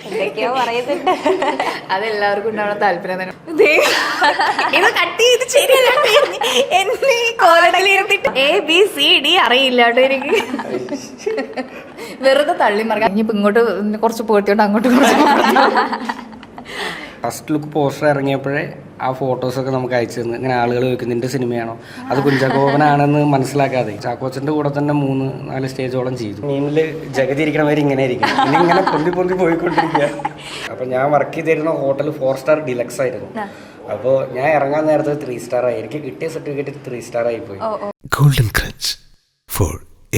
എന്തൊക്കെയോ പറയുന്നുണ്ട്. അതെല്ലാവർക്കും ഉണ്ടാവുന്ന താല്പര്യം തന്നെ. ഇത് കട്ട് ചെയ്ത് ശരിയല്ല എന്നെ കോലത്തിലിരുത്തിട്ട് ABCD അറിയില്ല കേട്ടോ എനിക്ക്. വെറുതെ തള്ളി മറിയാം. ഇനിയിപ്പോ ഇങ്ങോട്ട് കുറച്ച് പോയിട്ടുണ്ട്, അങ്ങോട്ട് ഫസ്റ്റ് ലുക്ക് പോസ്റ്റർ ഇറങ്ങിയപ്പോഴേ ആ ഫോട്ടോസൊക്കെ നമുക്ക് അയച്ചു തന്നു. ഇങ്ങനെ ആളുകൾ ചോദിക്കും നിന്റെ സിനിമയാണോ, അത് കുഞ്ചാക്കോവനാണെന്ന് മനസ്സിലാക്കാതെ ചാക്കോച്ചൻ്റെ കൂടെ തന്നെ 3-4 സ്റ്റേജോളം ചെയ്തു. മീനിൽ ജഗതി ഇരിക്കണവർ ഇങ്ങനെ ഇരിക്കും, പിന്നെ ഇങ്ങനെ പൊന്തി പോയിക്കൊണ്ടിരിക്കുക. അപ്പോൾ ഞാൻ വർക്ക് ചെയ്തിരുന്ന ഹോട്ടൽ 4 സ്റ്റാർ ഡിലക്സ് ആയിരുന്നു. അപ്പോൾ ഞാൻ ഇറങ്ങാൻ നേരത്തെ 3 സ്റ്റാർ ആയി. എനിക്ക് കിട്ടിയ സർട്ടിഫിക്കറ്റ് 3 സ്റ്റാർ ആയി പോയി. Golden Crunch for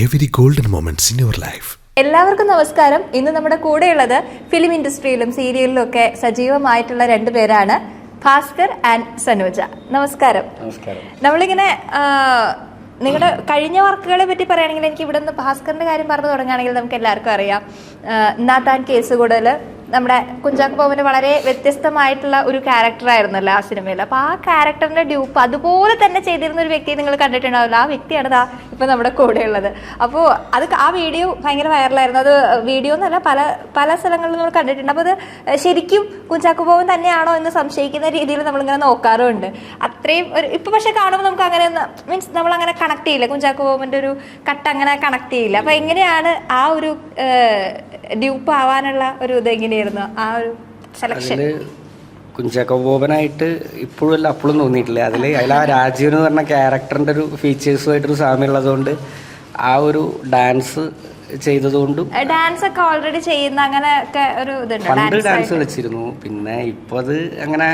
every golden moments in your life. എല്ലാവർക്കും നമസ്കാരം. ഇന്ന് നമ്മുടെ കൂടെയുള്ളത് ഫിലിം ഇൻഡസ്ട്രിയിലും സീരിയലിലും ഒക്കെ സജീവമായിട്ടുള്ള 2 പേരാണ്, ഭാസ്കർ ആൻഡ് സനൂജ. നമസ്കാരം. നമ്മളിങ്ങനെ നിങ്ങളുടെ കഴിഞ്ഞ വർക്കുകളെ പറ്റി പറയുകയാണെങ്കിൽ എനിക്ക് ഇവിടെ നിന്ന് ഭാസ്കറിന്റെ കാര്യം പറഞ്ഞു തുടങ്ങുകയാണെങ്കിൽ നമുക്ക് എല്ലാവർക്കും അറിയാം, നാത്താൻ കേസുകൂടൽ നമ്മുടെ കുഞ്ചാക്കോ ബോബന് വളരെ വ്യത്യസ്തമായിട്ടുള്ള ഒരു ക്യാരക്ടറായിരുന്നല്ലോ ആ സിനിമയിൽ. അപ്പോൾ ആ ക്യാരക്ടറിന്റെ ഡ്യൂപ്പ് അതുപോലെ തന്നെ ചെയ്തിരുന്ന ഒരു വ്യക്തിയെ നിങ്ങൾ കണ്ടിട്ടുണ്ടാവില്ല. ആ വ്യക്തിയാണ് ഇപ്പം നമ്മുടെ കൂടെയുള്ളത്. അപ്പോൾ ആ വീഡിയോ ഭയങ്കര വൈറലായിരുന്നു. അത് വീഡിയോ എന്നല്ല, പല സ്ഥലങ്ങളിലും നമ്മൾ കണ്ടിട്ടുണ്ട്. അപ്പോൾ അത് ശരിക്കും കുഞ്ചാക്കോ ബോബൻ തന്നെയാണോ എന്ന് സംശയിക്കുന്ന രീതിയിൽ നമ്മളിങ്ങനെ നോക്കാറുമുണ്ട്. അത്രയും ഇപ്പം പക്ഷെ കാണുമ്പോൾ നമുക്ക് അങ്ങനെ മീൻസ് നമ്മളങ്ങനെ കണക്ട് ചെയ്യില്ല, കുഞ്ചാക്കോ ബോബൻ്റെ ഒരു കട്ട് അങ്ങനെ കണക്ട് ചെയ്യില്ല. അപ്പോൾ എങ്ങനെയാണ് ആ ഒരു ഡ്യൂപ്പ് ആവാനുള്ള ഒരു ഇതെങ്ങനെയായിരുന്നു ആ ഒരു സെലക്ഷൻ? കുഞ്ചാക്കോ ബോബനായിട്ട് ഇപ്പോഴും അപ്പോഴും തോന്നിയിട്ടില്ല. അതിൽ ആ രാജീവ് എന്ന് പറഞ്ഞ ക്യാരക്ടറിൻ്റെ ഒരു ഫീച്ചേഴ്സുമായിട്ടൊരു സാമ്യമുള്ളതുകൊണ്ട് ആ ഒരു ഡാൻസ് ചെയ്തതുകൊണ്ടും ഡാൻസ് ഒക്കെ ഓൾറെഡി ചെയ്യുന്ന അങ്ങനെയൊക്കെ ഒരു ഇതുണ്ട്. പണ്ട് ഡാൻസ് കളിച്ചിരുന്നു, പിന്നെ ഇപ്പൊ അത് അങ്ങനെ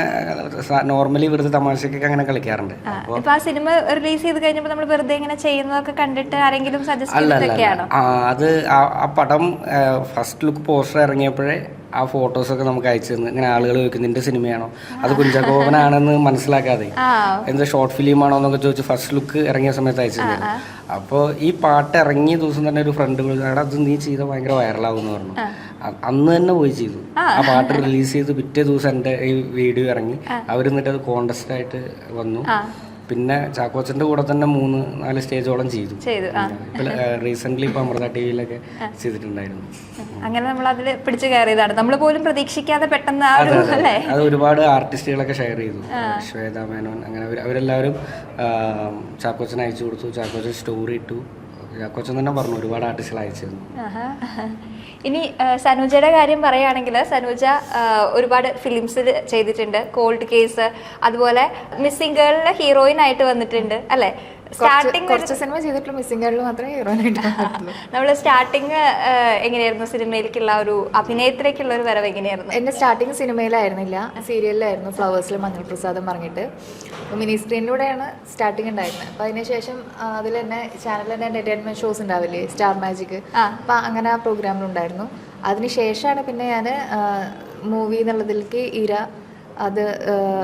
നോർമലി വെറുതെ തമാശക്കൊക്കെ അങ്ങനെ കളിക്കാറുണ്ട്. ഇപ്പൊ ആ സിനിമ റിലീസ് ചെയ്ത് കഴിഞ്ഞപ്പോൾ നമ്മൾ വെറുതെ ഇങ്ങനെ ചെയ്യുന്നതൊക്കെ കണ്ടിട്ട് ആരെങ്കിലും സജസ്റ്റ് ചെയ്തൊക്കെയാണോ? അത് ആ പടം ഫസ്റ്റ് ലുക്ക് പോസ്റ്റർ ഇറങ്ങിയപ്പോഴേ ആ ഫോട്ടോസൊക്കെ നമുക്ക് അയച്ചു തന്നു. ഇങ്ങനെ ആളുകൾ ചോദിക്കും നിന്റെ സിനിമയാണോ, അത് കുഞ്ചാക്കോവനാണെന്ന് മനസ്സിലാക്കാതെ എന്താ ഷോർട്ട് ഫിലിമാണോ എന്നൊക്കെ ചോദിച്ച് ഫസ്റ്റ് ലുക്ക് ഇറങ്ങിയ സമയത്ത് അയച്ചു തന്നു. അപ്പോൾ ഈ പാട്ട് ഇറങ്ങിയ ദിവസം തന്നെ ഒരു ഫ്രണ്ട് വിളിച്ചു, അത് നീ ചെയ്ത ഭയങ്കര വൈറലാവും എന്ന് പറഞ്ഞു. അന്ന് തന്നെ പോയി ചെയ്തു. ആ പാട്ട് റിലീസ് ചെയ്ത് പിറ്റേ ദിവസം എൻ്റെ ഈ വീഡിയോ ഇറങ്ങി. അവർ എന്നിട്ട് അത് കോൺടെസ്റ്റ് ആയിട്ട് വന്നു. പിന്നെ ചാക്കോച്ചൻ്റെ കൂടെ തന്നെ 3-4 സ്റ്റേജോളം ചെയ്തു. റീസെന്റ് ഇപ്പൊ അമൃത ടിവിയിലൊക്കെ ചെയ്തിട്ടുണ്ടായിരുന്നു. അങ്ങനെ നമ്മൾ അതിൽ പിടിച്ചു കയറിയതാണ്, നമ്മൾ പോലും പ്രതീക്ഷിക്കാതെ പെട്ടെന്ന്. അത് ഒരുപാട് ആർട്ടിസ്റ്റുകളൊക്കെ ഷെയർ ചെയ്തു. ശ്വേത മേനോൻ, അങ്ങനെ അവരെല്ലാവരും ചാക്കോച്ചന് അയച്ചു കൊടുത്തു. ചാക്കോച്ചൻ സ്റ്റോറി ഇട്ടു. ചാക്കോച്ചൻ തന്നെ പറഞ്ഞു ഒരുപാട് ആർട്ടിസ്റ്റുകൾ അയച്ചിരുന്നു. ഇനി സനൂജയുടെ കാര്യം പറയുകയാണെങ്കിൽ സനൂജ ഒരുപാട് ഫിലിംസ് ചെയ്തിട്ടുണ്ട്. കോൾഡ് കേസ്, അതുപോലെ മിസ്സിംഗ് ഗേളിലെ ഹീറോയിൻ ആയിട്ട് വന്നിട്ടുണ്ട് അല്ലേ? സ്റ്റാർട്ടിങ് കുറച്ച് സിനിമ ചെയ്തിട്ടുള്ള മിസ്സിംഗ് ഗേളിൽ മാത്രമേ ഹീറോയിനായിട്ട് നമ്മൾ സ്റ്റാർട്ടിങ് എങ്ങനെയായിരുന്നു? സിനിമയിലേക്കുള്ള ഒരു അഭിനയത്തിലേക്കുള്ള ഒരു വരവ് എങ്ങനെയായിരുന്നു? എൻ്റെ സ്റ്റാർട്ടിങ് സിനിമയിലായിരുന്നില്ല, സീരിയലിലായിരുന്നു. ഫ്ലവേഴ്സിൽ മഞ്ഞൾ പ്രസാദം പറഞ്ഞിട്ട് മിനി സ്ക്രീനിലൂടെയാണ് സ്റ്റാർട്ടിങ് ഉണ്ടായിരുന്നത്. അപ്പോൾ അതിനുശേഷം അതിൽ തന്നെ ചാനലിൽ തന്നെ എൻ്റർടൈൻമെൻറ്റ് ഷോസ് ഉണ്ടാവില്ലേ, സ്റ്റാർ മാജിക്, അപ്പോൾ അങ്ങനെ ആ പ്രോഗ്രാമിലുണ്ടായിരുന്നു. അതിനുശേഷമാണ് പിന്നെ ഞാൻ മൂവി എന്നുള്ളതിലേക്ക് ഇര, അത്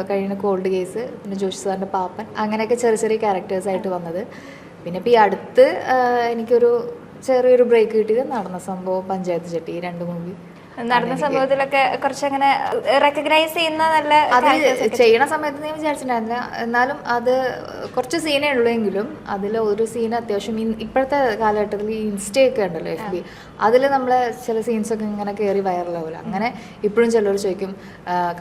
കഴിഞ്ഞ കോൾഡ് കേസ്, പിന്നെ ജോഷി സാറിൻ്റെ പാപ്പൻ, അങ്ങനെയൊക്കെ ചെറിയ ക്യാരക്ടേഴ്സായിട്ട് വന്നത്. പിന്നെ ഇപ്പോൾ ഈ അടുത്ത് എനിക്കൊരു ചെറിയൊരു ബ്രേക്ക് കിട്ടിയത് നടന്ന സംഭവം, പഞ്ചായത്ത് ചട്ടി, 2 മൂവി. നടന്ന സംഭവത്തിലൊക്കെ കുറച്ചങ്ങനെ റെക്കഗ്നൈസ് ചെയ്യുന്ന നല്ല അത് ചെയ്യണ സമയത്ത് ഞാൻ വിചാരിച്ചിട്ടുണ്ടായിരുന്നില്ല. എന്നാലും അത് കുറച്ച് സീനേ ഉള്ളൂ എങ്കിലും അതിൽ ഒരു സീൻ അത്യാവശ്യം ഇപ്പോഴത്തെ കാലഘട്ടത്തിൽ ഈ ഇൻസ്റ്റയൊക്കെ ഉണ്ടല്ലോ, FB, അതിൽ നമ്മളെ ചില സീൻസൊക്കെ ഇങ്ങനെ കയറി വൈറലാവില്ല. അങ്ങനെ ഇപ്പോഴും ചിലർ ചോദിക്കും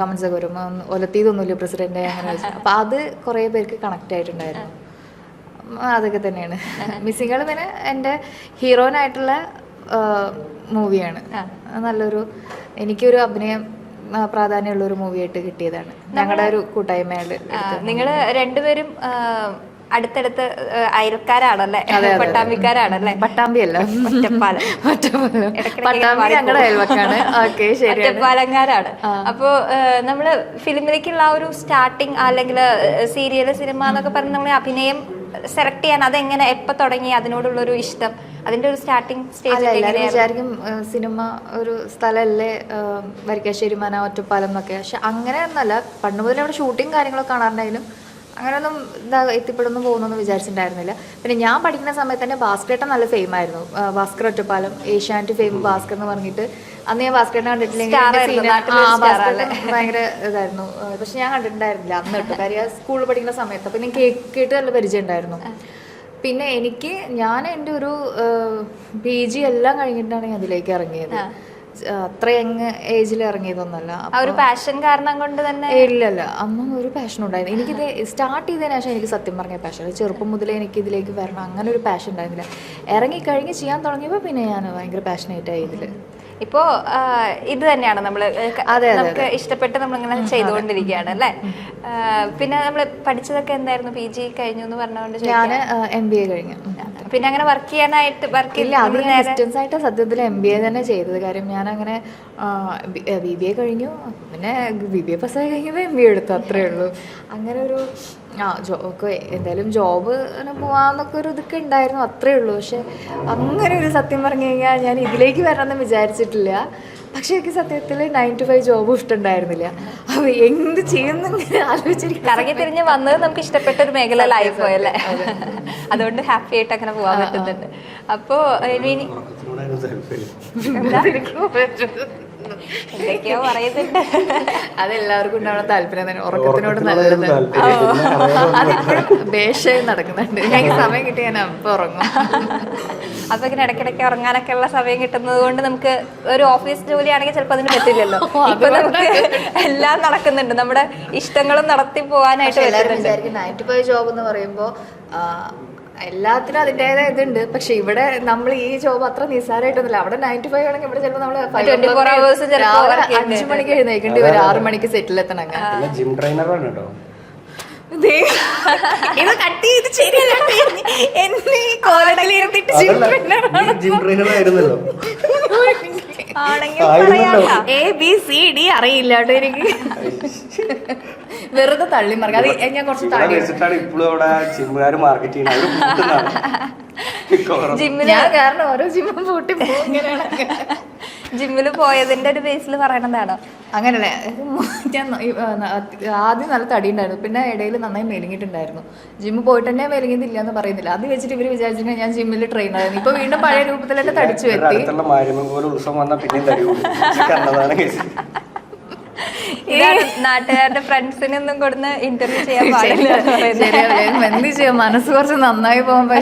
കമൻസൊക്കെ വരുമ്പോൾ ഒലത്തിയതൊന്നുമില്ല പ്രസിഡന്റ്, അങ്ങനെ ചോദിച്ചു. അപ്പോൾ അത് കുറേ പേർക്ക് കണക്റ്റ് ആയിട്ടുണ്ടായിരുന്നു. അതൊക്കെ തന്നെയാണ്. മിസ്സിങ്ങൾ പിന്നെ എൻ്റെ ഹീറോയിനായിട്ടുള്ള മൂവിയാണ്. നല്ലൊരു എനിക്കൊരു അഭിനയം പ്രാധാന്യമുള്ളൊരു മൂവിയായിട്ട് കിട്ടിയതാണ്. ഞങ്ങളുടെ ഒരു കൂട്ടായ്മയിൽ നിങ്ങൾ 2 പേരും അടുത്തടുത്ത് അയൽക്കാരാണല്ലേ? പട്ടാമ്പിക്കാരാണല്ലേ? പട്ടാമ്പിയല്ല, ഒറ്റപ്പാലം. പട്ടാമ്പി ഞങ്ങളുടെ അയൽവക്കാണ്. ഓക്കെ, ശരി, ഒറ്റപ്പാലങ്കാരാണ്. അപ്പോൾ നമ്മള് ഫിലിമിലേക്കുള്ള ആ ഒരു സ്റ്റാർട്ടിങ് അല്ലെങ്കിൽ സീരിയൽ, സിനിമ എന്നൊക്കെ പറഞ്ഞ് നമ്മൾ അഭിനയം സെലക്ട് ചെയ്യാൻ അതെങ്ങനെ, എപ്പോൾ തുടങ്ങി അതിനോടുള്ളൊരു ഇഷ്ടം, അതിന്റെ ഒരു സ്റ്റാർട്ടിങ് സ്റ്റേജ്? എല്ലാവരും വിചാരിക്കും സിനിമ ഒരു സ്ഥലമല്ലേ, വരിക്കാശ്ശേരി മന, ഒറ്റപ്പാലം എന്നൊക്കെ. പക്ഷെ അങ്ങനെ ഒന്നല്ല. പണ്ട് മുതലേ അവിടെ ഷൂട്ടിങ് കാര്യങ്ങളൊക്കെ കാണാറുണ്ടായാലും അങ്ങനെയൊന്നും എത്തിപ്പെടുന്നു പോകുന്നു വിചാരിച്ചിട്ടുണ്ടായിരുന്നില്ല. പിന്നെ ഞാൻ പഠിക്കുന്ന സമയത്ത് തന്നെ ഭാസ്കരേട്ടൻ നല്ല ഫെയിം ആയിരുന്നു. ഭാസ്കർ ഒറ്റപ്പാലം, ഏഷ്യാനെറ്റ് ഫെയിം ഭാസ്കർ എന്ന് പറഞ്ഞിട്ട്. അന്ന് ഞാൻ ഭാസ്കരേട്ടൻ കണ്ടിട്ടില്ലെങ്കിൽ ഭയങ്കര ഇതായിരുന്നു. പക്ഷെ ഞാൻ കണ്ടിട്ടുണ്ടായിരുന്നില്ല അന്ന് കേട്ടോ, കാര്യം സ്കൂളിൽ പഠിക്കുന്ന സമയത്ത്. അപ്പം ഞാൻ കേട്ട് നല്ല പരിചയം ഉണ്ടായിരുന്നു. പിന്നെ ഞാൻ എൻ്റെ ഒരു PG എല്ലാം കഴിഞ്ഞിട്ടാണ് ഞാൻ അതിലേക്ക് ഇറങ്ങിയത്. അത്ര യങ് ഏജിൽ ഇറങ്ങിയതൊന്നല്ല. ആ ഒരു പാഷൻ കാരണം കൊണ്ട് തന്നെ? ഇല്ലല്ല, അന്നും ഒരു പാഷൻ ഉണ്ടായിരുന്നു. എനിക്കിത് സ്റ്റാർട്ട് ചെയ്തതിനു ശേഷം എനിക്ക് സത്യം പറഞ്ഞ പാഷൻ, ചെറുപ്പം മുതലേ എനിക്ക് ഇതിലേക്ക് വരണം അങ്ങനെ ഒരു പാഷൻ ഉണ്ടായിരുന്നില്ല. ഇറങ്ങിക്കഴിഞ്ഞ് ചെയ്യാൻ തുടങ്ങിയപ്പോൾ പിന്നെ ഞാൻ ഭയങ്കര പാഷനേറ്റായി ഇതിൽ. ഇപ്പോ ഇത് തന്നെയാണ് നമുക്ക് ഇഷ്ടപ്പെട്ട് നമ്മളിങ്ങനെ ചെയ്തുകൊണ്ടിരിക്കുകയാണ് അല്ലേ? പിന്നെ നമ്മൾ പഠിച്ചതൊക്കെ എന്തായിരുന്നു? PG കഴിഞ്ഞു എന്ന് പറഞ്ഞുകൊണ്ട് ഞാൻ MBA കഴിഞ്ഞു. പിന്നെ അങ്ങനെ വർക്ക് ചെയ്യാനായിട്ട് ഇല്ല, അത് ഞാൻ ഡിസ്റ്റൻസ് ആയിട്ട് സത്യത്തിൽ MBA തന്നെ ചെയ്തത്. കാര്യം ഞാൻ അങ്ങനെ BBA കഴിഞ്ഞു, പിന്നെ BBA പാസ്സായി കഴിഞ്ഞപ്പോൾ MBA എടുത്തു, അത്രേ ഉള്ളൂ. അങ്ങനെ ഒരു എന്തായാലും ജോബ് പോവാന്നൊക്കെ ഒരു ഇതൊക്കെ ഉണ്ടായിരുന്നു, അത്രേ ഉള്ളൂ. പക്ഷെ അങ്ങനെ ഒരു സത്യം പറഞ്ഞു കഴിഞ്ഞാൽ ഞാൻ ഇതിലേക്ക് വരണമെന്ന് വിചാരിച്ചിട്ടില്ല. പക്ഷെ എനിക്ക് സത്യത്തിൽ 9 to 5 ജോബും ഇഷ്ടമുണ്ടായിരുന്നില്ല. അപ്പൊ എന്ത് ചെയ്യുന്നിങ്ങനെ ആലോചിച്ചിരിക്കും. കറങ്ങി തിരിഞ്ഞ് വന്നത് നമുക്ക് ഇഷ്ടപ്പെട്ട ഒരു മേഖലയിലായി പോയല്ലേ? അതുകൊണ്ട് ഹാപ്പി ആയിട്ട് അങ്ങനെ പോകാൻ പറ്റുന്നുണ്ട്. അപ്പോ എന്തൊക്കെയോ പറയുന്നുണ്ട്. അതെല്ലാവർക്കും ഉണ്ടാവുന്ന താല്പര്യം തന്നെ, ഉറക്കത്തിനോട് നല്ലത്. അതിപ്പോഴും ബേഷായി നടക്കുന്നുണ്ട്. ഞങ്ങൾക്ക് സമയം കിട്ടി ഞാൻ അപ്പം ഉറങ്ങും. അപ്പൊ ഇങ്ങനെ ഇടയ്ക്കിടയ്ക്ക് ഉറങ്ങാനൊക്കെ ഉള്ള സമയം കിട്ടുന്നത് കൊണ്ട് നമുക്ക് ഒരു ഓഫീസ് ജോലിയാണെങ്കിൽ ചിലപ്പോൾ അതിന് പറ്റില്ലല്ലോ. ഇപ്പൊ നമുക്ക് എല്ലാം നടക്കുന്നുണ്ട്, നമ്മുടെ ഇഷ്ടങ്ങളും നടത്തി പോകാനായിട്ട്. 9 to 5 ജോബ് എന്ന് പറയുമ്പോൾ എല്ലാത്തിനും അതിൻ്റെതായ ഇതുണ്ട്. പക്ഷെ ഇവിടെ നമ്മൾ ഈ ജോബ് അത്ര നിസ്സാരമായിട്ടൊന്നുമില്ല. അവിടെ 9 to 5 ആണെങ്കിൽ ഇവിടെ ചിലപ്പോൾ നമ്മൾ 24 hours 5 മണിക്ക് എഴുന്നേക്കേണ്ടി വരും, 6 മണിക്ക് സെറ്റിലെത്തണം. അങ്ങനെ ജിം ട്രെയിനറാണ് കേട്ടോ. ഇത് കട്ട് ചെയ്ത് ശരിയല്ല, എന്നെ ഈ കോലത്തിലിരുത്തിട്ട് ജിം ട്രെയിനർ ആയിരുന്നല്ലോ. ABCD അറിയില്ല കേട്ടോ എനിക്ക്. വെറുതെ തള്ളി മറിക്കാം. അത് ഞാൻ കുറച്ച് ഇപ്പോഴും അവിടെ ജിമ്മുകാർ മാർക്കറ്റ് ചെയ്യുന്നത്. ഞാൻ കാരണം ഓരോ ജിമ്മും പൂട്ടി പോകും. ജിമ്മിൽ പോയതിന്റെ ഒരു ബേസിൽ പറയണതാണോ? അങ്ങനല്ലേ, ഞാൻ ആദ്യം നല്ല തടി ഉണ്ടായിരുന്നു, പിന്നെ ഇടയിൽ നന്നായി മെലിഞ്ഞിട്ടുണ്ടായിരുന്നു. ജിമ്മിൽ പോയിട്ട് തന്നെ മെലിഞ്ഞില്ല എന്ന് പറയുന്നില്ല. അത് വെച്ചിട്ട് ഇവര് വിചാരിച്ചിട്ട് ഞാൻ ജിമ്മിൽ ട്രെയിനറായിരുന്നു. ഇപ്പൊ വീണ്ടും പഴയ രൂപത്തിൽ തന്നെ തടിച്ചു എത്തി. നാട്ടുകാരുടെ ഫ്രണ്ട്സിനൊന്നും കൊടുന്ന് ഇന്റർവ്യൂ ചെയ്യാൻ പാടില്ല. എന്ത് ചെയ്യാം, മനസ്സ് കുറച്ച് നന്നായി പോകുമ്പോ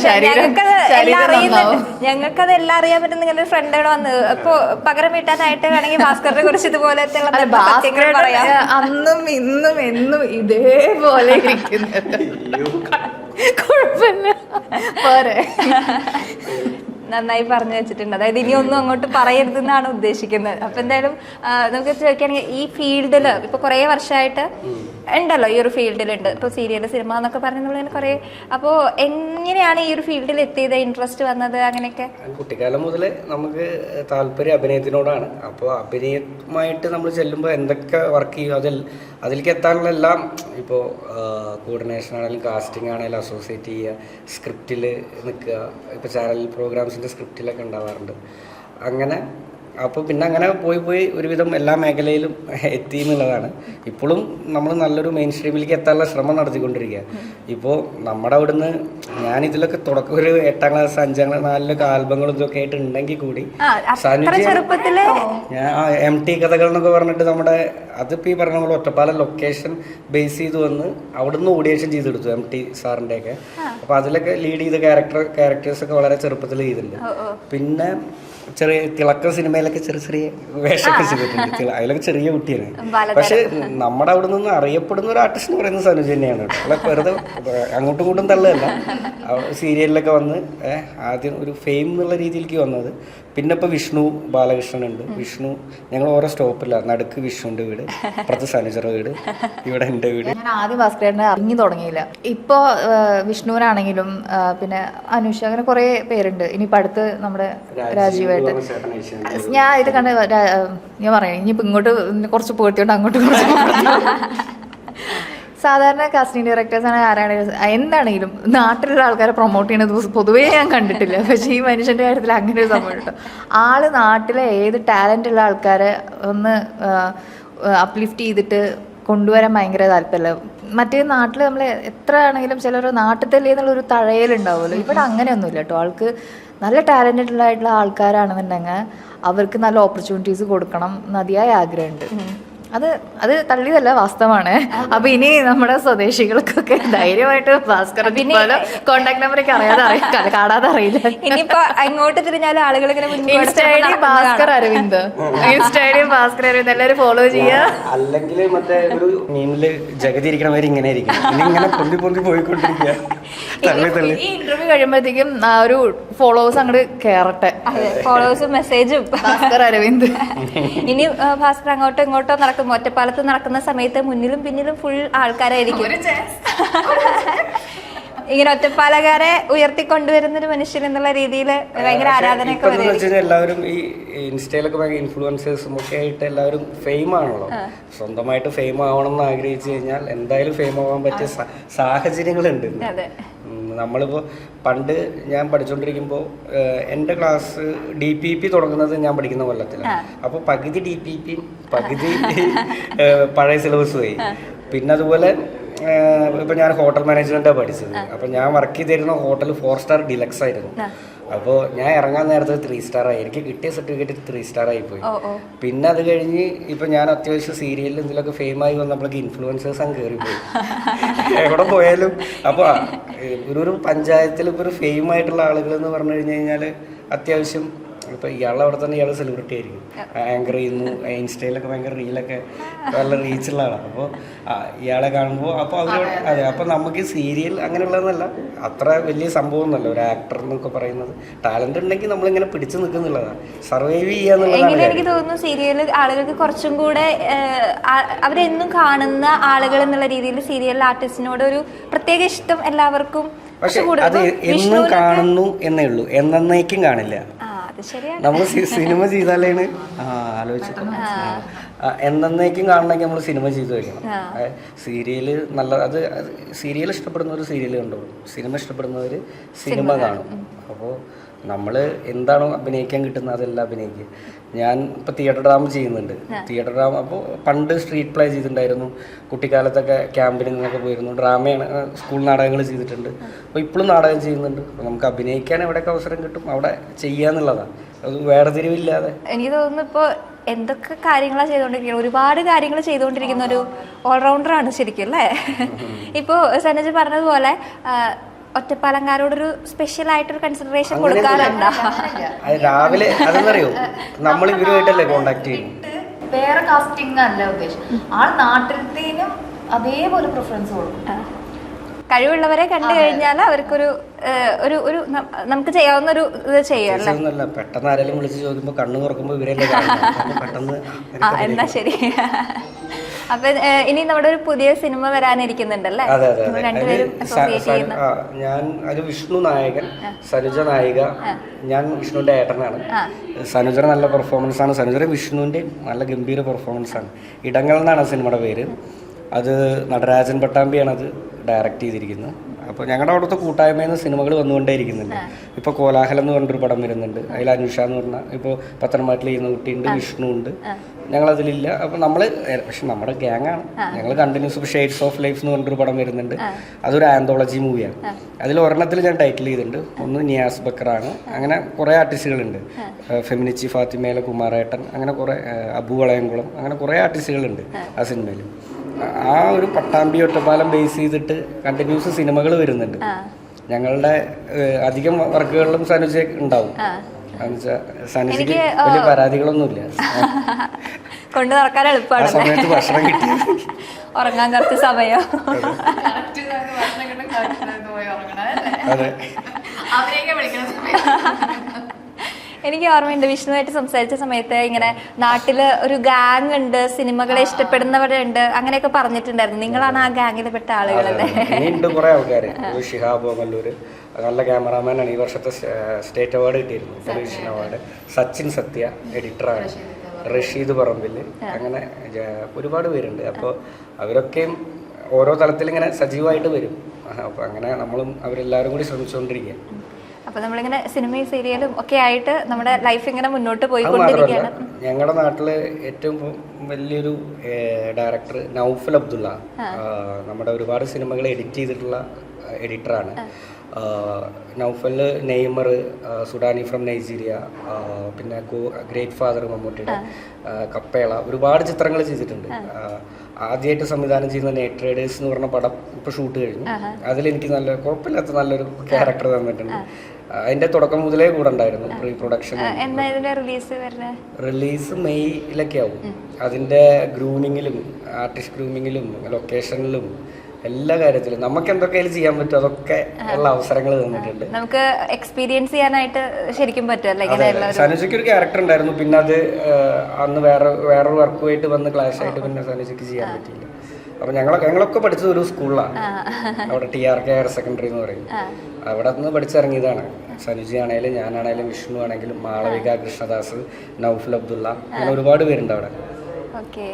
ഞങ്ങൾക്കത് എല്ലാം അറിയാൻ പറ്റുന്ന ഇങ്ങനെ ഒരു ഫ്രണ്ടുകൾ വന്ന് ഇപ്പൊ പകരം വീട്ടാനായിട്ട് വേണമെങ്കിൽ ഭാസ്കറിനെ കുറിച്ച് ഇതുപോലത്തെ അന്നും ഇന്നും എന്നും ഇതേപോലെ കുഴപ്പമില്ല, പോരെ. നന്നായി പറഞ്ഞു വെച്ചിട്ടുണ്ട്. അതായത് ഇനി ഒന്നും അങ്ങോട്ട് പറയരുതെന്നാണ് ഉദ്ദേശിക്കുന്നത്. അപ്പൊ എന്തായാലും നമുക്ക് ചോദിക്കുകയാണെങ്കിൽ ഈ ഫീൽഡിൽ ഇപ്പൊ കുറെ വർഷമായിട്ട് ഉണ്ടല്ലോ, ഈ ഒരു ഫീൽഡിലുണ്ട്. ഇപ്പോൾ സീരിയൽ, സിനിമ എന്നൊക്കെ പറഞ്ഞ് നമ്മളിങ്ങനെ കുറേ. അപ്പോൾ എങ്ങനെയാണ് ഈ ഒരു ഫീൽഡിൽ എത്തിയത്, ഇൻട്രസ്റ്റ് വന്നത്? അങ്ങനെയൊക്കെ കുട്ടിക്കാലം മുതൽ നമുക്ക് താല്പര്യം അഭിനയത്തിനോടാണ്. അപ്പോൾ അഭിനയമായിട്ട് നമ്മൾ ചെല്ലുമ്പോൾ എന്തൊക്കെ വർക്ക് ചെയ്യും അതിലേക്ക് എത്താനുള്ള എല്ലാം, ഇപ്പോൾ കോർഡിനേഷൻ ആണെങ്കിലും കാസ്റ്റിംഗ് ആണെങ്കിലും അസോസിയേറ്റ് ചെയ്യുക, സ്ക്രിപ്റ്റിൽ നിൽക്കുക, ഇപ്പോൾ ചാനൽ പ്രോഗ്രാംസിൻ്റെ സ്ക്രിപ്റ്റിലൊക്കെ ഉണ്ടാവാറുണ്ട്. അങ്ങനെ അപ്പോൾ പിന്നെ അങ്ങനെ പോയി ഒരുവിധം എല്ലാ മേഖലയിലും എത്തി എന്നുള്ളതാണ്. ഇപ്പോഴും നമ്മൾ നല്ലൊരു മെയിൻ സ്ട്രീമിലേക്ക് എത്താനുള്ള ശ്രമം നടത്തിക്കൊണ്ടിരിക്കുക. ഇപ്പോൾ നമ്മുടെ അവിടുന്ന് ഞാനിതിലൊക്കെ തുടക്കം ഒരു 8ാം ക്ലാസ് 5ാം ക്ലാസ് 4 ആൽബങ്ങളും ഇതൊക്കെ ആയിട്ട് ഉണ്ടെങ്കിൽ കൂടി ഞാൻ MT കഥകൾ എന്നൊക്കെ പറഞ്ഞിട്ട് നമ്മുടെ അതിപ്പോൾ ഈ പറഞ്ഞ പോലെ ഒറ്റപ്പാലം ലൊക്കേഷൻ ബേസ് ചെയ്ത് വന്ന് അവിടുന്ന് ഓഡിയേഷൻ ചെയ്തെടുത്തു MT സാറിൻ്റെയൊക്കെ. അപ്പോൾ അതിലൊക്കെ ലീഡ് ചെയ്ത ക്യാരക്ടേഴ്സൊക്കെ വളരെ ചെറുപ്പത്തിൽ ചെയ്തിട്ടുണ്ട്. പിന്നെ ചെറിയ തിളക്ക സിനിമയിലൊക്കെ ചെറിയ വേഷമൊക്കെ ചെയ്തിട്ടുണ്ട്. അതിലൊക്കെ ചെറിയ കുട്ടിയാണ്. പക്ഷെ നമ്മുടെ അവിടെ നിന്ന് അറിയപ്പെടുന്ന ഒരു ആർട്ടിസ്റ്റ് എന്ന് പറയുന്നത് സനുജ തന്നെയാണ് കേട്ടോ. അല്ല വെറുതെ അങ്ങോട്ടും ഇങ്ങോട്ടും തള്ളതല്ല. സീരിയലിലൊക്കെ വന്ന് ആദ്യം ഒരു ഫെയിം എന്നുള്ള രീതിയിലേക്ക് വന്നത്. പിന്നെ ഇപ്പോൾ വിഷ്ണു ബാലകൃഷ്ണൻ ഉണ്ട്. വിഷ്ണു ഞങ്ങൾ ഓരോ സ്റ്റോപ്പില്ല, നടുക്ക് വിഷ്ണുവിൻ്റെ വീട്, അപ്പുറത്ത് സനുജറ വീട്, ഇവിടെ എൻ്റെ വീട്. ഞാൻ ആദ്യം ഭാസ്കരനെ അറിഞ്ഞു തുടങ്ങിയില്ല. ഇപ്പോൾ വിഷ്ണുവിനാണെങ്കിലും പിന്നെ അനുഷ, അങ്ങനെ കുറേ പേരുണ്ട്. ഇനിയിപ്പോൾ അടുത്ത് നമ്മുടെ രാജീവായിട്ട് ഞാൻ ഇത് കണ്ട് ഞാൻ പറയാം. ഇനിയിപ്പോൾ ഇങ്ങോട്ട് കുറച്ച് പോയിട്ടുണ്ട്, അങ്ങോട്ട് സാധാരണ കാസ്റ്റിംഗ് ഡയറക്ടേഴ്സാണ് ആരാണെങ്കിലും എന്താണെങ്കിലും നാട്ടിലുള്ള ആൾക്കാരെ പ്രൊമോട്ട് ചെയ്യുന്നത് പൊതുവേ ഞാൻ കണ്ടിട്ടില്ല. പക്ഷേ ഈ മനുഷ്യൻ്റെ കാര്യത്തിൽ അങ്ങനെ ഒരു സംഭവം കേട്ടോ. ആള് നാട്ടിലെ ഏത് ടാലൻ്റ് ഉള്ള ആൾക്കാരെ ഒന്ന് അപ്ലിഫ്റ്റ് ചെയ്തിട്ട് കൊണ്ടുവരാൻ ഭയങ്കര താല്പര്യമില്ല. മറ്റേ നാട്ടിൽ നമ്മൾ എത്ര ആണെങ്കിലും ചിലർ നാട്ടിൽ തന്നെ എന്നുള്ളൊരു തഴയലുണ്ടാവുമല്ലോ. ഇവിടെ അങ്ങനെയൊന്നുമില്ല കേട്ടോ. ആൾക്ക് നല്ല ടാലൻറ്റഡ് ആയിട്ടുള്ള ആൾക്കാരാണെന്നുണ്ടെങ്കിൽ അവർക്ക് നല്ല ഓപ്പർച്യൂണിറ്റീസ് കൊടുക്കണം എന്ന് അതിയായ ആഗ്രഹമുണ്ട്. അത് തള്ളിയതല്ല, വാസ്തവമാണ്. അപ്പൊ ഇനി നമ്മുടെ സ്വദേശികൾക്കൊക്കെ ധൈര്യമായിട്ട് ഭാസ്കർ കോണ്ടാക്ട് നമ്പറൊക്കെ കാണാതെ അറിയില്ല. ഇനിയിപ്പോ അങ്ങോട്ട് തിരിഞ്ഞാലും ആളുകൾ ഇങ്ങനെ ഭാസ്കർ അരവിന്ദ്, ഇൻസ്റ്റൈഡിയം ഭാസ്കർ അരവിന്ദ് എല്ലാവരും ഫോളോ ചെയ്യുക. അല്ലെങ്കിൽ മറ്റേ ഒരു മീമില് ജഗതി ഇരിക്കണവര് ഇങ്ങനെ ഇരിക്കും, ഇങ്ങനെ പൊന്തി പൊന്തി പോയിക്കൊണ്ടിരിക്കുക. ഈ ഇന്റർവ്യൂ കഴിയുമ്പോഴത്തേക്കും ആ ഒരു ഫോളോവേഴ്സ് അങ്ങോട്ട് കേറട്ടെ, ഫോളോവേഴ്സും മെസ്സേജും. ഭാസ്കർ അരവിന്ദ്. ഇനി ഭാസ്കർ അങ്ങോട്ടോ ഇങ്ങോട്ടോ നടക്കും, ഒറ്റപ്പാലത്ത് നടക്കുന്ന സമയത്ത് മുന്നിലും പിന്നിലും ഫുൾ ആൾക്കാരായിരിക്കും. ഇങ്ങനെ ഒറ്റപ്പാലക്കാരെ ഉയർത്തിക്കൊണ്ടുവരുന്ന ഒരു മനുഷ്യൻ എന്നുള്ള രീതിയിൽ ഭയങ്കര ആരാധനയൊക്കെ വരും. എല്ലാവരും ഈ ഇൻസ്റ്റയിലൊക്കെ ഭയങ്കര ഇൻഫ്ലുവൻസേഴ്സും ഒക്കെ ആയിട്ട് എല്ലാവരും ഫെയിം ആണല്ലോ. സ്വന്തമായിട്ട് ഫെയിം ആവണം എന്ന് ആഗ്രഹിച്ചു കഴിഞ്ഞാൽ എന്തായാലും ഫെയിം ആവാൻ പറ്റിയ സാഹചര്യങ്ങളുണ്ട്. നമ്മളിപ്പോൾ പണ്ട് ഞാൻ പഠിച്ചുകൊണ്ടിരിക്കുമ്പോൾ എൻ്റെ ക്ലാസ് DPP തുടങ്ങുന്നത് ഞാൻ പഠിക്കുന്ന കൊല്ലത്തിലാണ്. അപ്പോൾ പകുതി DPPയും പകുതി പഴയ സിലബസ് പോയി. പിന്നെ അതുപോലെ ഇപ്പം ഞാൻ ഹോട്ടൽ മാനേജ്മെൻറ്റാണ് പഠിച്ചത്. അപ്പം ഞാൻ വർക്ക് ചെയ്തിരുന്ന ഹോട്ടൽ 4 സ്റ്റാർ ഡിലക്സ് ആയിരുന്നു. അപ്പോൾ ഞാൻ ഇറങ്ങാൻ നേരത്തെ 3 സ്റ്റാർ ആയി. എനിക്ക് കിട്ടിയ സർട്ടിഫിക്കറ്റ് 3 സ്റ്റാർ ആയിപ്പോയി. പിന്നെ അത് കഴിഞ്ഞ് ഇപ്പം ഞാൻ അത്യാവശ്യം സീരിയലിൽ എന്തെങ്കിലുമൊക്കെ ഫെയിമായി വന്നപ്പോഴേക്ക് ഇൻഫ്ലുവൻസേഴ്സ് അങ്ങ് കയറിപ്പോയി. എവിടെ പോയാലും അപ്പോൾ ഒരു പഞ്ചായത്തിൽ ഇപ്പോൾ ഒരു ഫെയിം ആയിട്ടുള്ള ആളുകൾ എന്ന് പറഞ്ഞു കഴിഞ്ഞ് കഴിഞ്ഞാൽ അത്യാവശ്യം ഇപ്പോൾ ഇയാളുടെ അവിടെ തന്നെ ഇയാൾ സെലിബ്രിറ്റി ആയിരിക്കും, ആങ്കർ ചെയ്യുന്നു, ഇൻസ്റ്റയിലൊക്കെ ഭയങ്കര റീലൊക്കെ നല്ല റീച്ചുള്ള ആളാണ്. അപ്പോൾ ഇയാളെ കാണുമ്പോൾ അപ്പോൾ അവർ അതെ, അപ്പോൾ നമുക്ക് സീരിയൽ അങ്ങനെയുള്ളതെന്നല്ല, അത്ര വലിയ സംഭവമൊന്നുമല്ല ഒരു ആക്ടർ എന്നൊക്കെ പറയുന്നത്. ടാലന്റ് ഉണ്ടെങ്കിൽ നമ്മളിങ്ങനെ പിടിച്ചു നിൽക്കുന്നുള്ളതാണ്, സർവൈവ് ചെയ്യാന്നുള്ളതാണ്. എനിക്ക് തോന്നുന്നു സീരിയൽ ആളുകൾക്ക് കുറച്ചും കൂടെ അവരെന്നും കാണുന്ന ആളുകൾ എന്നുള്ള രീതിയിൽ സീരിയൽ ആർട്ടിസ്റ്റിനോട് ഒരു പ്രത്യേക ഇഷ്ടം എല്ലാവർക്കും. പക്ഷെ അത് എന്നും കാണുന്നു എന്നേ ഉള്ളൂ, എന്നേക്കും കാണില്ല. നമ്മൾ സിനിമ ചെയ്താലാണ് ആലോചിച്ചിട്ട് എന്നേക്കും കാണണമെങ്കിൽ നമ്മൾ സിനിമ ചെയ്തു വയ്ക്കണം. സീരിയല് നല്ല, അത് സീരിയൽ ഇഷ്ടപ്പെടുന്നവർ സീരിയൽ കണ്ടോളും, സിനിമ ഇഷ്ടപ്പെടുന്നവർ സിനിമ കാണും. അപ്പോൾ നമ്മൾ എന്താണോ അഭിനയിക്കാൻ കിട്ടുന്നത് അതെല്ലാം അഭിനയിക്കുക. ഞാൻ ഇപ്പോൾ തിയേറ്റർ ഡ്രാമ ചെയ്യുന്നുണ്ട്. തിയേറ്റർ ഡ്രാമ അപ്പോൾ പണ്ട് സ്ട്രീറ്റ് പ്ലേ ചെയ്തിട്ടുണ്ടായിരുന്നു, കുട്ടിക്കാലത്തൊക്കെ ക്യാമ്പിന് നിന്നൊക്കെ പോയിരുന്നു. ഡ്രാമയാണ്, സ്കൂൾ നാടകങ്ങൾ ചെയ്തിട്ടുണ്ട്. അപ്പോൾ ഇപ്പോഴും നാടകം ചെയ്യുന്നുണ്ട്. അപ്പോൾ നമുക്ക് അഭിനയിക്കാൻ എവിടെയൊക്കെ അവസരം കിട്ടും അവിടെ ചെയ്യാന്നുള്ളതാണ്, അത് വേർതിരിവില്ലാതെ. എനിക്ക് തോന്നുന്നു ഇപ്പോൾ എന്തൊക്കെ കാര്യങ്ങളാണ് ചെയ്തുകൊണ്ടിരിക്കുന്നത്, ഒരുപാട് കാര്യങ്ങൾ ചെയ്തുകൊണ്ടിരിക്കുന്ന ഒരു ഓൾറൗണ്ടറാണ് ശരിക്കും അല്ലേ. ഇപ്പോൾ സനജ് പറഞ്ഞതുപോലെ ഒറ്റപ്പാലങ്കാരോടൊരു സ്പെഷ്യൽ ആയിട്ടൊരു കൺസിഡറേഷൻ കൊടുക്കാറുണ്ടോ? രാവിലെ അതെന്നറിയോ, നമ്മൾ ഇവരുമായിട്ടല്ലേ കോണ്ടാക്ട് ചെയ്യും. വേറെ കാസ്റ്റിംഗ് അല്ല ഉദ്ദേശം, ആൾ നാട്ടിലത്തേനും അതേപോലെ പ്രിഫറൻസ് കൊടുക്കും. കഴിവുള്ളവരെ കണ്ടു കഴിഞ്ഞാൽ അവർക്കൊരു ഒരു ഒരു നമുക്ക് ചെയ്യാവുന്ന ഒരു ഇത് ചെയ്യല്ല. പെട്ടെന്ന് ആരെങ്കിലും വിളിച്ച് ചോദിക്കുമ്പോൾ കണ്ണു തുറക്കുമ്പോൾ ഇവരല്ലേ പെട്ടെന്ന്. എന്നാ ശരി. അപ്പൊ ഇനി നമ്മുടെ ഒരു പുതിയ സിനിമ വരാനിരിക്കുന്നുണ്ടല്ലേ? രണ്ടുപേരും ഞാൻ അത് വിഷ്ണു നായകൻ, സനുജ നായിക. ഞാൻ വിഷ്ണുവിന്റെ ഏട്ടനാണ്. സനുജ നല്ല പെർഫോമൻസ് ആണ്. സനുജ വിഷ്ണുവിന്റെ നല്ല ഗംഭീര പെർഫോമൻസ് ആണ്. ഇടങ്ങൾ എന്നാണ് സിനിമയുടെ പേര്. അത് നടരാജൻ പട്ടാമ്പിയാണ് അത് ഡയറക്റ്റ് ചെയ്തിരിക്കുന്നത്. അപ്പോൾ ഞങ്ങളുടെ അവിടുത്തെ കൂട്ടായ്മയിൽ നിന്ന് സിനിമകൾ വന്നുകൊണ്ടേയിരിക്കുന്നുണ്ട്. ഇപ്പോൾ കോലാഹലം എന്ന് പറഞ്ഞൊരു പടം വരുന്നുണ്ട്, അതിൽ അനുഷ എന്ന് പറഞ്ഞാൽ ഇപ്പോൾ പത്തനംതിട്ടയിൽ ചെയ്യുന്ന കുട്ടിയുണ്ട്, വിഷ്ണു ഉണ്ട്, ഞങ്ങളതിലില്ല. അപ്പോൾ നമ്മൾ പക്ഷെ നമ്മുടെ ഗ്യാങ്ങാണ്, ഞങ്ങൾ കണ്ടിന്യൂസ്. ഇപ്പോൾ ഷെയ്ഡ്സ് ഓഫ് ലൈഫ് എന്ന് പറഞ്ഞൊരു പടം വരുന്നുണ്ട്, അതൊരു ആന്തോളജി മൂവിയാണ്. അതിൽ ഒരെണ്ണത്തിൽ ഞാൻ ടൈറ്റിൽ ചെയ്തിട്ടുണ്ട്, ഒന്ന് നിയാസ് ബക്കറാണ്. അങ്ങനെ കുറേ ആർട്ടിസ്റ്റുകളുണ്ട്, ഫെമിനിച്ചി ഫാത്തിമയിലെ കുമാരേട്ടൻ, അങ്ങനെ കുറേ അബു വളയംകുളം, അങ്ങനെ കുറേ ആർട്ടിസ്റ്റുകളുണ്ട് ആ സിനിമയിൽ. ആ ഒരു പട്ടാമ്പി ഒറ്റപ്പാലം ബേസ് ചെയ്തിട്ട് കണ്ടിന്യൂസ് സിനിമകൾ വരുന്നുണ്ട്. ഞങ്ങളുടെ അധികം വർക്കുകളിലും സനുജ ഉണ്ടാവും. സനുജയ്ക്ക് വലിയ പരാതികളൊന്നുമില്ല, കൊണ്ടു നടക്കാൻ എളുപ്പമാണ്. സമയത്ത് ഭക്ഷണം കിട്ടി, ഉറങ്ങാൻ കുറച്ച് സമയം. അതെ. എനിക്ക് ഓർമ്മയുണ്ട്, വിഷ്ണുവായിട്ട് സംസാരിച്ച സമയത്ത് ഇങ്ങനെ നാട്ടില് ഒരു ഗാങ് ഉണ്ട്, സിനിമകളെ ഇഷ്ടപ്പെടുന്നവരുണ്ട്, അങ്ങനെയൊക്കെ പറഞ്ഞിട്ടുണ്ടായിരുന്നു. നിങ്ങളാണ് ആ ഗാങ്ങിൽ പെട്ട ആളുകളല്ലേ? ഉണ്ട് കുറെ ആൾക്കാര്. ഷിഹാബ് മല്ലൂര് നല്ല ക്യാമറാമാനാണ്, ഈ വർഷത്തെ സ്റ്റേറ്റ് അവാർഡ് കിട്ടിയിരുന്നു, ടെലിവിഷൻ അവാർഡ്. സച്ചിൻ സത്യ എഡിറ്ററാണ്, റഷീദ് പറമ്പിൽ, അങ്ങനെ ഒരുപാട് പേരുണ്ട്. അപ്പോൾ അവരൊക്കെയും ഓരോ തലത്തിൽ ഇങ്ങനെ സജീവമായിട്ട് വരും. അപ്പോൾ അങ്ങനെ നമ്മളും അവരെല്ലാവരും കൂടി ശ്രമിച്ചുകൊണ്ടിരിക്കുക. അപ്പൊ നമ്മളിങ്ങനെ സിനിമയും സീരിയലും ഒക്കെ ആയിട്ട് നമ്മുടെ ലൈഫ് ഇങ്ങനെ മുന്നോട്ട് പോയിക്കൊണ്ടിരിക്കുകയാണ്. ഞങ്ങളുടെ നാട്ടില് ഏറ്റവും വലിയൊരു ഡയറക്ടർ നൗഫൽ അബ്ദുള്ള, നമ്മുടെ ഒരുപാട് സിനിമകൾ എഡിറ്റ് ചെയ്തിട്ടുള്ള എഡിറ്ററാണ്. Naufal, Neymar, Sudani from Nigeria, പിന്നെ ഗ്രേറ്റ് ഫാദർ മമ്മൂട്ടിയുടെ കപ്പേള, ഒരുപാട് ചിത്രങ്ങൾ ചെയ്തിട്ടുണ്ട്. ആദ്യമായിട്ട് സംവിധാനം ചെയ്യുന്ന നൈറ്റ് റൈഡേഴ്സ് എന്ന് പറഞ്ഞ പടം ഇപ്പോൾ ഷൂട്ട് കഴിഞ്ഞു. അതിലെനിക്ക് കുഴപ്പമില്ലാത്ത നല്ലൊരു ക്യാരക്ടർ തന്നിട്ടുണ്ട്. അതിന്റെ തുടക്കം മുതലേ കൂടെ ഉണ്ടായിരുന്നു. പ്രീ പ്രൊഡക്ഷൻ റിലീസ് മെയ്യിലൊക്കെ ആവും. അതിന്റെ ഗ്രൂമിങ്ങിലും ആർട്ടിസ്റ്റ് ഗ്രൂമിങ്ങിലും ലൊക്കേഷനിലും എല്ലാ കാര്യത്തിലും നമുക്ക് എന്തൊക്കെയാലും ചെയ്യാൻ പറ്റും അതൊക്കെ ഉള്ള അവസരങ്ങൾ തന്നിട്ടുണ്ട്. നമുക്ക് എക്സ്പീരിയൻസ് ചെയ്യാനായിട്ട് ശരിക്കും പറ്റുമല്ലോ. സനുജയ്ക്ക് ഒരു ക്യാരക്ടർ ഉണ്ടായിരുന്നു, പിന്നെ അത് അന്ന് വേറൊരു വർക്കുമായിട്ട് വന്ന് ക്ലാഷ് ആയിട്ട് പിന്നെ സനുജയ്ക്ക് ചെയ്യാൻ പറ്റിയില്ല. അപ്പൊ ഞങ്ങളൊക്കെ പഠിച്ചത് ഒരു സ്കൂളിലാണ്, അവിടെ TRK ഹയർ സെക്കൻഡറി എന്ന് പറയും. അവിടെ നിന്ന് പഠിച്ചിറങ്ങിയതാണ്. സനുജി ആണെങ്കിലും ഞാനാണെങ്കിലും വിഷ്ണു ആണെങ്കിലും മാളവിക, കൃഷ്ണദാസ്, നൗഫൽ അബ്ദുള്ള, അങ്ങനെ ഒരുപാട് പേരുണ്ട് അവിടെ. ഓക്കെ,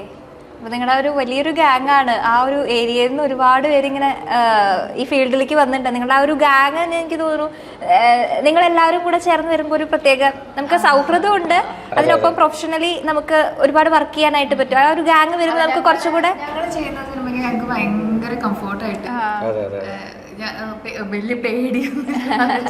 അപ്പൊ നിങ്ങളുടെ ഒരു വലിയൊരു ഗാങ് ആണ്. ആ ഒരു ഏരിയയിൽ നിന്ന് ഒരുപാട് പേരിങ്ങനെ ഈ ഫീൽഡിലേക്ക് വന്നിട്ടുണ്ട്. നിങ്ങളുടെ ആ ഒരു ഗാങ് എനിക്ക് തോന്നുന്നു നിങ്ങളെല്ലാവരും കൂടെ ചേർന്ന് വരുമ്പോൾ ഒരു പ്രത്യേക നമുക്ക് സൗഹൃദം ഉണ്ട്. അതിനൊപ്പം പ്രൊഫഷണലി നമുക്ക് ഒരുപാട് വർക്ക് ചെയ്യാനായിട്ട് പറ്റും. ആ ഒരു ഗാങ് വരുമ്പോൾ നമുക്ക് കുറച്ചുകൂടെ ഞങ്ങൾ ചെയ്യുന്ന സിനിമയ്ക്ക് ഞങ്ങൾക്ക് ഭയങ്കര കംഫോർട്ടായിട്ട് വലിയ പേടിയൊന്നും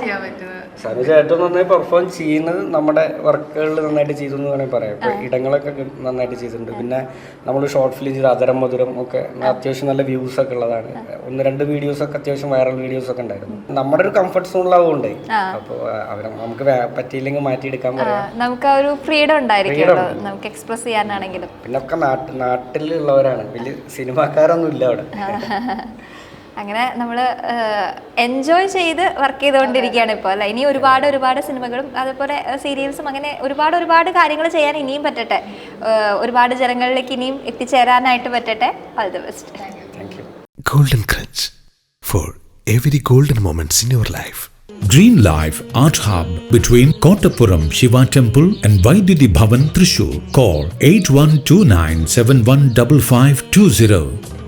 ചെയ്യാൻ പറ്റുന്നത്. സനുജ ഏറ്റവും നന്നായി പെർഫോം ചെയ്യുന്നത് നമ്മുടെ വർക്കുകളിൽ നന്നായിട്ട് ചെയ്തു എന്ന് വേണമെങ്കിൽ പറയാം. ഇപ്പോൾ ഇടങ്ങളൊക്കെ നന്നായിട്ട് ചെയ്തിട്ടുണ്ട്. പിന്നെ നമ്മൾ ഷോർട്ട് ഫിലിം ചെയ്ത് അതരം മധുരം ഒക്കെ അത്യാവശ്യം നല്ല വ്യൂസ് ഒക്കെ ഉള്ളതാണ്. 1-2 വീഡിയോസൊക്കെ അത്യാവശ്യം വൈറൽ വീഡിയോസ് ഒക്കെ ഉണ്ടായിരുന്നു. നമ്മുടെ ഒരു കംഫർട്ട് സോണിലാവുകൊണ്ടേ അപ്പോൾ അവരെ നമുക്ക് പറ്റിയില്ലെങ്കിൽ മാറ്റിയെടുക്കാൻ പറയാം. നമുക്ക് ആ ഒരു ഫ്രീഡം ഉണ്ടായിരിക്കും നമുക്ക് എക്സ്പ്രസ് ചെയ്യാനാണെങ്കിലും. പിന്നെ ഒക്കെ നാട്ടിലുള്ളവരാണ്, വലിയ സിനിമാക്കാരൊന്നും ഇല്ല അവിടെ. അങ്ങനെ നമ്മൾ എൻജോയ് ചെയ്ത് വർക്ക് ചെയ്തുകൊണ്ടിരിക്കുകയാണ് ഇപ്പോൾ അല്ലേ. ഇനി ഒരുപാട് സിനിമകളും അതുപോലെ സീരിയൽസും അങ്ങനെ ഒരുപാട് കാര്യങ്ങൾ ചെയ്യാൻ ഇനിയും പറ്റട്ടെ. ഒരുപാട് ജനങ്ങളിലേക്ക് ഇനിയും എത്തിച്ചേരാനായിട്ട് പറ്റട്ടെ. All the best. Golden Crunch for every golden moments in your life. Dream Life Art Hub between Kottapuram Shiva Temple and Vaidudi Bhavan, Thrissur. Call 8129715520.